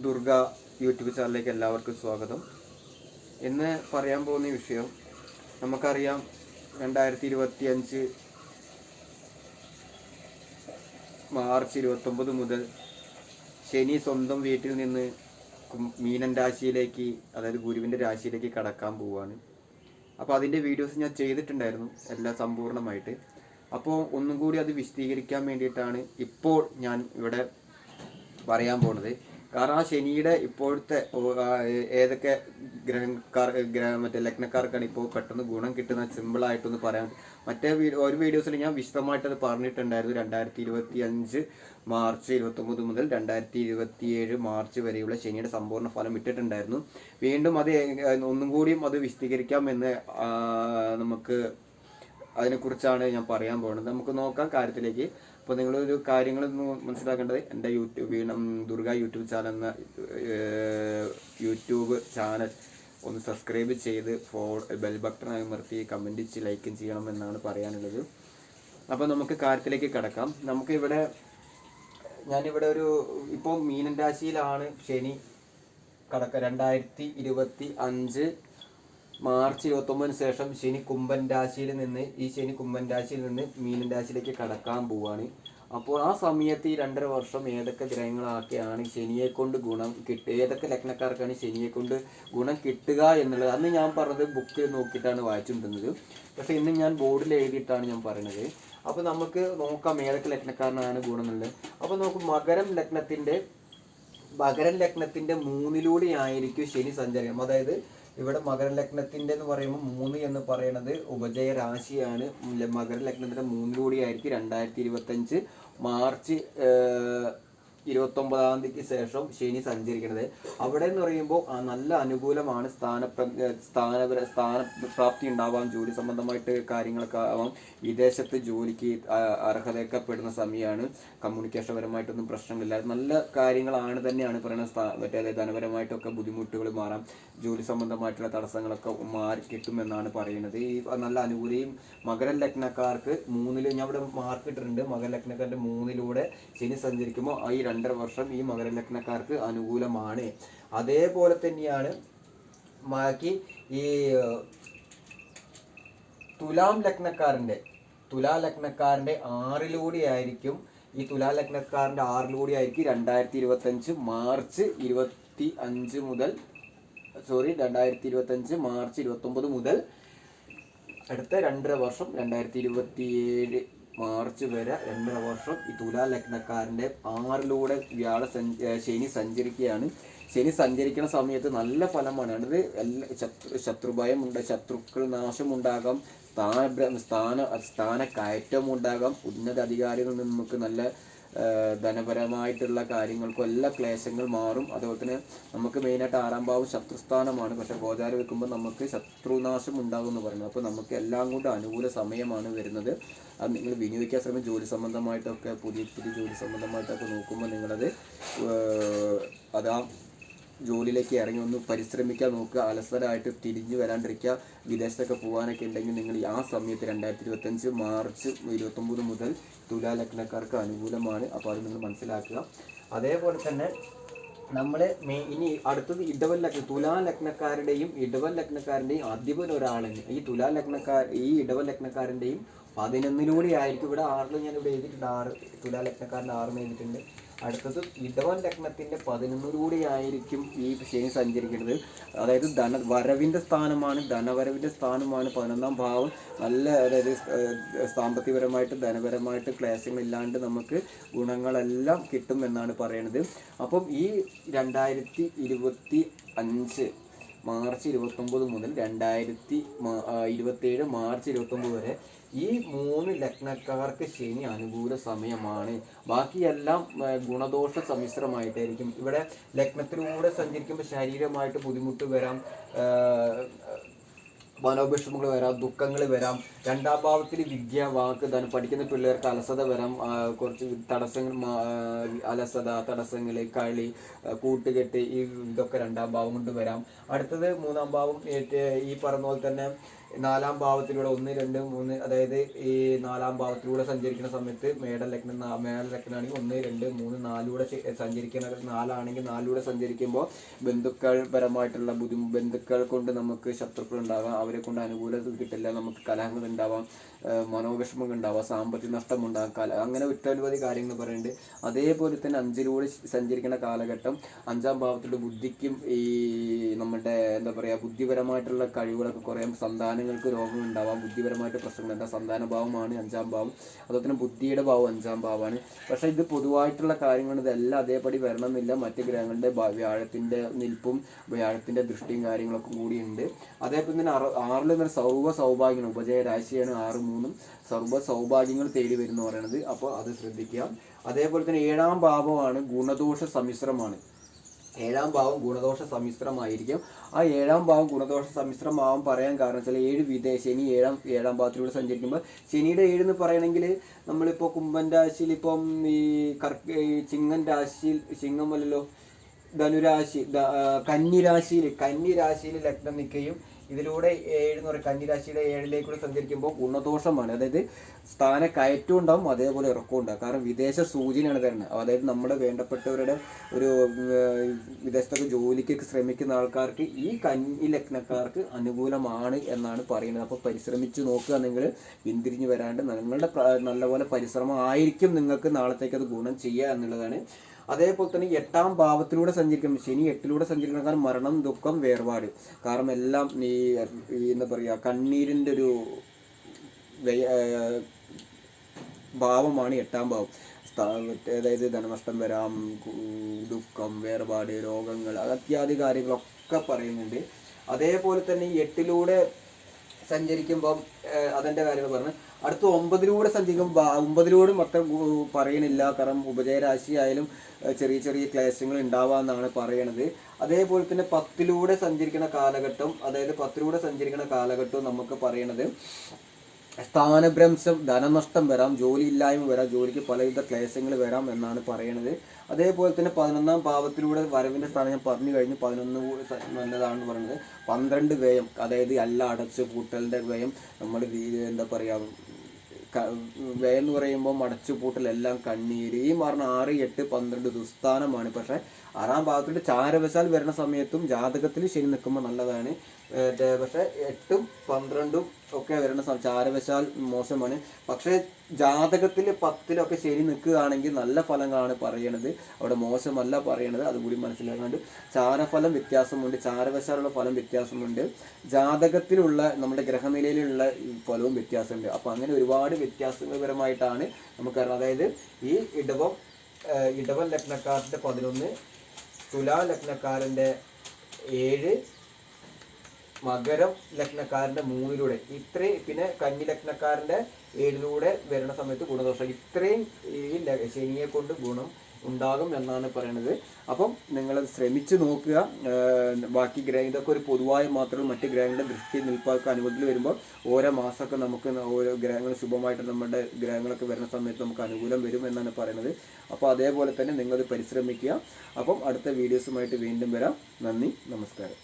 Durga YouTube ചാനലിലേക്ക് എല്ലാവർക്കും സ്വാഗതം. ഇന്ന് പറയാൻ പോകുന്ന വിഷയം, നമുക്കറിയാം 2025 മാർച്ച് 29 മുതൽ ശനി സ്വന്തം വീട്ടിൽ നിന്ന് മീനൻ രാശിയിലേക്ക്, അതായത് ഗുരുവിൻ്റെ രാശിയിലേക്ക് കടക്കാൻ പോവുകയാണ്. അപ്പോൾ അതിൻ്റെ വീഡിയോസ് ഞാൻ ചെയ്തിട്ടുണ്ടായിരുന്നു എല്ലാം സമ്പൂർണ്ണമായിട്ട്. അപ്പോൾ ഒന്നും കൂടി അത് വിശദീകരിക്കാൻ വേണ്ടിയിട്ടാണ് ഇപ്പോൾ ഞാൻ ഇവിടെ പറയാൻ പോകുന്നത്. കാരണം ആ ശനിയുടെ ഇപ്പോഴത്തെ ഏതൊക്കെ മറ്റേ ലഗ്നക്കാർക്കാണ് ഇപ്പോൾ പെട്ടെന്ന് ഗുണം കിട്ടുന്ന സിമ്പിളായിട്ടൊന്ന് പറയാൻ. ഒരു വീഡിയോസിൽ ഞാൻ വിശദമായിട്ടത് പറഞ്ഞിട്ടുണ്ടായിരുന്നു. 2025 മാർച്ച് 29 മുതൽ 2027 മാർച്ച് വരെയുള്ള ശനിയുടെ സമ്പൂർണ്ണ ഫലം ഇട്ടിട്ടുണ്ടായിരുന്നു. വീണ്ടും അത് ഒന്നും കൂടിയും അത് വിശദീകരിക്കാമെന്ന് നമുക്ക് അതിനെക്കുറിച്ചാണ് ഞാൻ പറയാൻ പോകുന്നത്. നമുക്ക് നോക്കാം കാര്യത്തിലേക്ക്. അപ്പോൾ നിങ്ങളൊരു കാര്യങ്ങൾ മനസ്സിലാക്കേണ്ടത്, എൻ്റെ ദുർഗ യൂട്യൂബ് ചാനൽ എന്ന യൂട്യൂബ് ചാനൽ ഒന്ന് സബ്സ്ക്രൈബ് ചെയ്ത് ബെൽ ബട്ടൺ അമർത്തി കമൻറ്റ് ലൈക്കും ചെയ്യണമെന്നാണ് പറയാനുള്ളത്. അപ്പോൾ നമുക്ക് കാര്യത്തിലേക്ക് കിടക്കാം. ഞാനിവിടെ ഇപ്പോൾ മീനൻ രാശിയിലാണ് ശനി കടക്കുക. 2025 മാർച്ച് 29 ശേഷം ശനി കുംഭൻ രാശിയിൽ നിന്ന് മീനൻ രാശിയിലേക്ക് കടക്കാൻ പോവുകയാണ്. അപ്പോൾ ആ സമയത്ത് ഈ 2.5 വർഷം ഏതൊക്കെ ഗ്രഹങ്ങളൊക്കെയാണ് ശനിയെ കൊണ്ട് ഗുണം കിട്ടുക, ഏതൊക്കെ ലഗ്നക്കാർക്കാണ് ശനിയെ കൊണ്ട് ഗുണം കിട്ടുക എന്നുള്ളത് അന്ന് ഞാൻ പറഞ്ഞത് ബുക്ക് നോക്കിയിട്ടാണ് വായിച്ചുകൊണ്ടിരുന്നത്. പക്ഷേ ഇന്ന് ഞാൻ ബോർഡിൽ എഴുതിയിട്ടാണ് ഞാൻ പറയുന്നത്. അപ്പോൾ നമുക്ക് നോക്കാം ഏതൊക്കെ ലഗ്നക്കാരനാണ് ഗുണം എന്നുള്ളത്. അപ്പോൾ നമുക്ക് മകരം ലഗ്നത്തിൻ്റെ 3 ആയിരിക്കും ശനി സഞ്ചാരം. അതായത് ഇവിടെ മകര ലഗ്നത്തിൻ്റെ എന്ന് പറയുമ്പോൾ 3 എന്ന് പറയുന്നത് ഉപജയ രാശിയാണ്. മകര ലഗ്നത്തിൻ്റെ 3 ആയിരിക്കും 2025 മാർച്ച് 29 തീയതിക്ക് ശേഷം ശനി സഞ്ചരിക്കുന്നത്. അവിടെ എന്ന് പറയുമ്പോൾ നല്ല അനുകൂലമാണ്. സ്ഥാനപ്രാപ്തി ഉണ്ടാവാം, ജോലി സംബന്ധമായിട്ട് കാര്യങ്ങളൊക്കെ ആവാം, വിദേശത്ത് ജോലിക്ക് അർഹതയ്ക്കപ്പെടുന്ന സമയമാണ്. കമ്മ്യൂണിക്കേഷൻ പരമായിട്ടൊന്നും പ്രശ്നങ്ങളില്ല, നല്ല കാര്യങ്ങളാണ് തന്നെയാണ് പറയുന്നത്. മറ്റേ ധനപരമായിട്ടൊക്കെ ബുദ്ധിമുട്ടുകൾ മാറാം, ജോലി സംബന്ധമായിട്ടുള്ള തടസ്സങ്ങളൊക്കെ മാറി കിട്ടുമെന്നാണ് പറയുന്നത്. ഈ നല്ല അനുകൂലയും മകര ലഗ്നക്കാർക്ക് 3 ഞാൻ ഇവിടെ മാർക്ക് ഇട്ടിട്ടുണ്ട്. മകര ലഗ്നക്കാരുടെ 3 ശനി സഞ്ചരിക്കുമ്പോൾ ഈ 2.5 വർഷം ഈ മകര ലഗ്നക്കാർക്ക് അനുകൂലമാണ്. അതേപോലെ തന്നെയാണ് ബാക്കി ഈ തുലാം ലഗ്നക്കാരൻ്റെ 6 ആയിരിക്കും. ഈ തുലാ ലഗ്നക്കാരൻ്റെ 6 ആയിരിക്കും 2025 മാർച്ച് 29 മുതൽ അടുത്ത 2.5 വർഷം 2027 മാർച്ച് വരെ 2.5 വർഷം ഈ തുലാ ലഗ്നക്കാരൻ്റെ 6 ശനി സഞ്ചരിക്കുകയാണ്. ശനി സഞ്ചരിക്കുന്ന സമയത്ത് നല്ല ഫലമാണ്. അത് ശത്രുഭയമുണ്ട്, ശത്രുക്കൾ നാശമുണ്ടാകാം, സ്ഥാനക്കയറ്റം ഉണ്ടാകാം, ഉന്നത അധികാരികളിൽ നിന്ന് നമുക്ക് നല്ല ധനപരമായിട്ടുള്ള കാര്യങ്ങൾക്കും എല്ലാ ക്ലേശങ്ങൾ മാറും. അതുപോലെ തന്നെ നമുക്ക് മെയിനായിട്ട് 6ാം ഭാവം ശത്രുസ്ഥാനമാണ്. പക്ഷേ ഗോചാരം വെക്കുമ്പോൾ നമുക്ക് ശത്രുനാശം ഉണ്ടാകും എന്ന് പറയുന്നത്. അപ്പോൾ നമുക്ക് എല്ലാം കൊണ്ട് അനുകൂല സമയമാണ് വരുന്നത്. അത് നിങ്ങൾ വിനിയോഗിക്കാൻ ശ്രമിക്കും. ജോലി സംബന്ധമായിട്ടൊക്കെ പുതിയ ജോലി സംബന്ധമായിട്ടൊക്കെ നോക്കുമ്പോൾ നിങ്ങളത് ആ ജോലിയിലേക്ക് ഇറങ്ങി ഒന്ന് പരിശ്രമിക്കാൻ നോക്കുക. അലസരായിട്ട് തിരിഞ്ഞു വരാണ്ടിരിക്കുക. വിദേശത്തൊക്കെ പോകാനൊക്കെ ഉണ്ടെങ്കിൽ നിങ്ങൾ ആ സമയത്ത് 2025 മാർച്ച് 29 മുതൽ തുലാ ലഗ്നക്കാർക്ക് അനുകൂലമാണ്. അപ്പോൾ അത് നിങ്ങൾ മനസ്സിലാക്കുക. അതേപോലെ തന്നെ നമ്മൾ ഇനി അടുത്തത് തുലാ ലഗ്നക്കാരുടെയും ഇടവൻ ലഗ്നക്കാരൻ്റെയും അധിപൻ ഒരാളാണ്. ഈ ഇടവൻ ലഗ്നക്കാരൻ്റെയും 11 ആയിരിക്കും. ഇവിടെ 6 ഞാനിവിടെ എഴുതിയിട്ടുണ്ട്. 6 തുലാ ലഗ്നക്കാരൻ്റെ 6 എഴുതിയിട്ടുണ്ട്. അടുത്തത് ഇടവൻ ലഗ്നത്തിൻ്റെ 11 ആയിരിക്കും ഈ ശനി സഞ്ചരിക്കുന്നത്. അതായത് ധനവരവിൻ്റെ സ്ഥാനമാണ് 11ാം ഭാവം. നല്ല, അതായത് സാമ്പത്തികപരമായിട്ട് ധനപരമായിട്ട് ക്ലേശങ്ങളില്ലാണ്ട് നമുക്ക് ഗുണങ്ങളെല്ലാം കിട്ടും എന്നാണ് പറയുന്നത്. അപ്പം ഈ 2025 മാർച്ച് 29 മുതൽ 2027 മാർച്ച് 29 വരെ ഈ 3 ലഗ്നക്കാർക്ക് ശനി അനുകൂല സമയമാണ്. ബാക്കിയെല്ലാം ഗുണദോഷ സമ്മിശ്രമായിട്ടായിരിക്കും. ഇവിടെ ലഗ്നത്തിലൂടെ സഞ്ചരിക്കുമ്പോൾ ശാരീരികമായിട്ട് ബുദ്ധിമുട്ട് വരാം, മനോവിഷമങ്ങൾ വരാം, ദുഃഖങ്ങൾ വരാം. 2ാം ഭാവത്തിൽ വിദ്യ, വാക്ക്, പഠിക്കുന്ന പിള്ളേർക്ക് അലസത വരാം, കുറച്ച് തടസ്സങ്ങൾ, കളി, കൂട്ടുകെട്ട്, ഇതൊക്കെ 2ാം ഭാവം കൊണ്ട് വരാം. അടുത്തത് 3ാം ഭാവം ഈ പറഞ്ഞ പോലെ തന്നെ നാലാം ഭാവത്തിലൂടെ 1, 2, 3 അതായത് ഈ നാലാം ഭാവത്തിലൂടെ സഞ്ചരിക്കുന്ന സമയത്ത് മേടലഗ്നാണെങ്കിൽ 1, 2, 3, 4ലൂടെ സഞ്ചരിക്കുന്ന 4ആണെങ്കിൽ 4ലൂടെ സഞ്ചരിക്കുമ്പോൾ ബന്ധുക്കൾ പരമായിട്ടുള്ള ബന്ധുക്കൾ കൊണ്ട് നമുക്ക് ശത്രുക്കൾ ഉണ്ടാവാം, അവരെ കൊണ്ട് അനുകൂലത കിട്ടില്ല, നമുക്ക് കലഹങ്ങൾ ഉണ്ടാവാം, മനോവിഷമങ്ങൾ ഉണ്ടാവാം, സാമ്പത്തിക നഷ്ടം ഉണ്ടാകാം, അങ്ങനെ ഒട്ടനവധി കാര്യങ്ങൾ പറയുന്നുണ്ട്. അതേപോലെ തന്നെ 5ലൂടെ സഞ്ചരിക്കുന്ന കാലഘട്ടം 5ആം ഭാവത്തിലുള്ള ബുദ്ധിക്കും ഈ നമ്മുടെ എന്താ പറയുക ബുദ്ധിപരമായിട്ടുള്ള കഴിവുകളൊക്കെ കുറയാം, സന്താനങ്ങൾക്ക് രോഗങ്ങൾ ഉണ്ടാവാം, ബുദ്ധിപരമായിട്ട് പ്രശ്നങ്ങളുണ്ടാകും. സന്താന ഭാവമാണ് 5ആം ഭാവം, അതുപോലെ തന്നെ ബുദ്ധിയുടെ ഭാവം 5ആം ഭാവമാണ്. പക്ഷേ ഇത് പൊതുവായിട്ടുള്ള കാര്യങ്ങൾ ഇതെല്ലാം അതേപടി വരണമെന്നില്ല. മറ്റ് ഗ്രഹങ്ങളുടെ വ്യാഴത്തിൻ്റെ നിൽപ്പും വ്യാഴത്തിൻ്റെ ദൃഷ്ടിയും കാര്യങ്ങളൊക്കെ കൂടിയുണ്ട്. അതേപോലെ തന്നെ 6ൽ നിന്ന് സർവ്വ സൗഭാഗ്യങ്ങൾ ഉപജയ രാശിയാണ് 6, 3 സർവ്വ സൗഭാഗ്യങ്ങൾ തേടി വരുന്ന പറയുന്നത്. അപ്പോൾ അത് ശ്രദ്ധിക്കുക. അതേപോലെ തന്നെ 7ആം ഭാവമാണ് ഗുണദോഷ സമ്മിശ്രമാണ്. 7ആം ഭാവം ഗുണദോഷ സമ്മിശ്രമായിരിക്കും. ആ 7ആം ഭാവം ഗുണദോഷ സമ്മിശ്രമാവാൻ പറയാൻ കാരണം വെച്ചാൽ 7 ശനി 7ആം ഭാവത്തിലൂടെ സഞ്ചരിക്കുമ്പോൾ ശനിയുടെ 7 എന്ന് പറയണമെങ്കിൽ നമ്മളിപ്പോൾ കുംഭൻ രാശിയിൽ ഇപ്പം ഈ ചിങ്ങൻ രാശിയിൽ ചിങ്ങമല്ലല്ലോ ധനുരാശി കന്നിരാശിയിൽ ലഗ്നം നിൽക്കുകയും ഇതിലൂടെ 7 എന്ന് പറയുന്നത് കന്നിരാശിയുടെ 7ലേക്കൂടെ സഞ്ചരിക്കുമ്പോൾ ഗുണദോഷമാണ്. അതായത് സ്ഥാന കയറ്റവും ഉണ്ടാവും, അതേപോലെ ഇറക്കവും ഉണ്ടാവും. കാരണം വിദേശ സൂചനയാണ് തരുന്നത്. അതായത് നമ്മുടെ വേണ്ടപ്പെട്ടവരുടെ ഒരു വിദേശത്തൊക്കെ ജോലിക്കൊക്കെ ശ്രമിക്കുന്ന ആൾക്കാർക്ക് ഈ കന്നി ലഗ്നക്കാർക്ക് അനുകൂലമാണ് എന്നാണ് പറയുന്നത്. അപ്പോൾ പരിശ്രമിച്ച് നോക്കുക, നിങ്ങൾ പിന്തിരിഞ്ഞ് വരാണ്ട് നിങ്ങളുടെ നല്ലപോലെ പരിശ്രമം ആയിരിക്കും നിങ്ങൾക്ക് നാളത്തേക്ക് അത് ഗുണം ചെയ്യുക എന്നുള്ളതാണ്. അതേപോലെ തന്നെ 8ആം ഭാവത്തിലൂടെ സഞ്ചരിക്കണം. ശനി 8ലൂടെ സഞ്ചരിക്കണം. കാരണം മരണം, ദുഃഖം, വേർപാട്, കാരണം എല്ലാം ഈ എന്താ പറയുക കണ്ണീരിൻ്റെ ഒരു ഭാവമാണ് 8ആം ഭാവം. അതായത് ധനനഷ്ടം വരാം, ദുഃഖം, വേർപാട്, രോഗങ്ങൾ, അത്യാദി കാര്യങ്ങളൊക്കെ പറയുന്നുണ്ട്. അതേപോലെ തന്നെ 8ലൂടെ സഞ്ചരിക്കുമ്പം അതിൻ്റെ കാര്യങ്ങൾ പറഞ്ഞ് അടുത്ത 9ലൂടെ സഞ്ചരിക്കുമ്പോൾ 9ലൂടെ അത്ര പറയണില്ല. കാരണം ഉപജയരാശി ആയാലും ചെറിയ ചെറിയ ക്ലേശങ്ങൾ ഉണ്ടാവാമെന്നാണ് പറയണത്. അതേപോലെ തന്നെ 10ലൂടെ സഞ്ചരിക്കുന്ന കാലഘട്ടം, അതായത് 10ലൂടെ സഞ്ചരിക്കുന്ന കാലഘട്ടം നമുക്ക് പറയണത് സ്ഥാനഭ്രംശം, ധനനഷ്ടം വരാം, ജോലി ഇല്ലായ്മ വരാം, ജോലിക്ക് പലവിധ ക്ലേശങ്ങൾ വരാം എന്നാണ് പറയണത്. അതേപോലെ തന്നെ 11ആം ഭാവത്തിലൂടെ വരവിൻ്റെ സ്ഥാനം ഞാൻ പറഞ്ഞു കഴിഞ്ഞു. 11 നല്ലതാണെന്ന് പറയുന്നത്. 12 വ്യയം, അതായത് എല്ലാം അടച്ചു പൂട്ടലിൻ്റെ വ്യയം. നമ്മൾ എന്താ പറയുക വ്യയം എന്ന് പറയുമ്പോൾ അടച്ചു പൂട്ടൽ, എല്ലാം കണ്ണീര്. ഈ പറഞ്ഞ 6, 8, 12 ദുസ്ഥാനമാണ്. പക്ഷേ 6ആം ഭാവത്തിൻ്റെ ചാരവശാൽ വരുന്ന സമയത്തും ജാതകത്തിൽ ശനി നിൽക്കുമ്പോൾ നല്ലതാണ്. പക്ഷേ 8ഉം 12ഉം ഒക്കെ വരുന്ന ചാരവശാൽ മോശമാണ്. പക്ഷേ ജാതകത്തിൽ 10ലൊക്കെ ശനി നിൽക്കുകയാണെങ്കിൽ നല്ല ഫലങ്ങളാണ് പറയണത്, അവിടെ മോശമല്ല പറയണത്. അതുകൂടി മനസ്സിലാക്കാണ്ട് ചാരഫലം വ്യത്യാസമുണ്ട്, ചാരവശാലുള്ള ഫലം വ്യത്യാസമുണ്ട്, ജാതകത്തിലുള്ള നമ്മുടെ ഗ്രഹനിലയിലുള്ള ഫലവും വ്യത്യാസമുണ്ട്. അപ്പോൾ അങ്ങനെ ഒരുപാട് വ്യത്യാസപരമായിട്ടാണ് നമുക്കറിയാം. അതായത് ഈ ഇടവൻ ലഗ്നക്കാരൻ്റെ 11, തുലാ ലഗ്നക്കാരൻ്റെ 7, മകരം ലഗ്നക്കാരൻ്റെ 3ലൂടെ ഇത്രയും, പിന്നെ കന്നി ലഗ്നക്കാരൻ്റെ 7ലൂടെ വരുന്ന സമയത്ത് ഗുണദോഷം. ഇത്രയും ഈ ശനിയെ കൊണ്ട് ഗുണം ഉണ്ടാകും എന്നാണ് പറയുന്നത്. അപ്പം നിങ്ങളത് ശ്രമിച്ച് നോക്കുക. ബാക്കി ഇതൊക്കെ ഒരു പൊതുവായി മാത്രമേ മറ്റ് ഗ്രഹങ്ങളുടെ ദൃഷ്ടി നിൽപ്പൊക്കെ അനുകൂലത്തിൽ വരുമ്പോൾ ഓരോ മാസമൊക്കെ നമുക്ക് ഓരോ ഗ്രഹങ്ങൾ ശുഭമായിട്ട് നമ്മുടെ ഗ്രഹങ്ങളൊക്കെ വരുന്ന സമയത്ത് നമുക്ക് അനുകൂലം വരും എന്നാണ് പറയുന്നത്. അപ്പോൾ അതേപോലെ തന്നെ നിങ്ങളത് പരിശ്രമിക്കുക. അപ്പം അടുത്ത വീഡിയോസുമായിട്ട് വീണ്ടും വരാം. നന്ദി, നമസ്കാരം.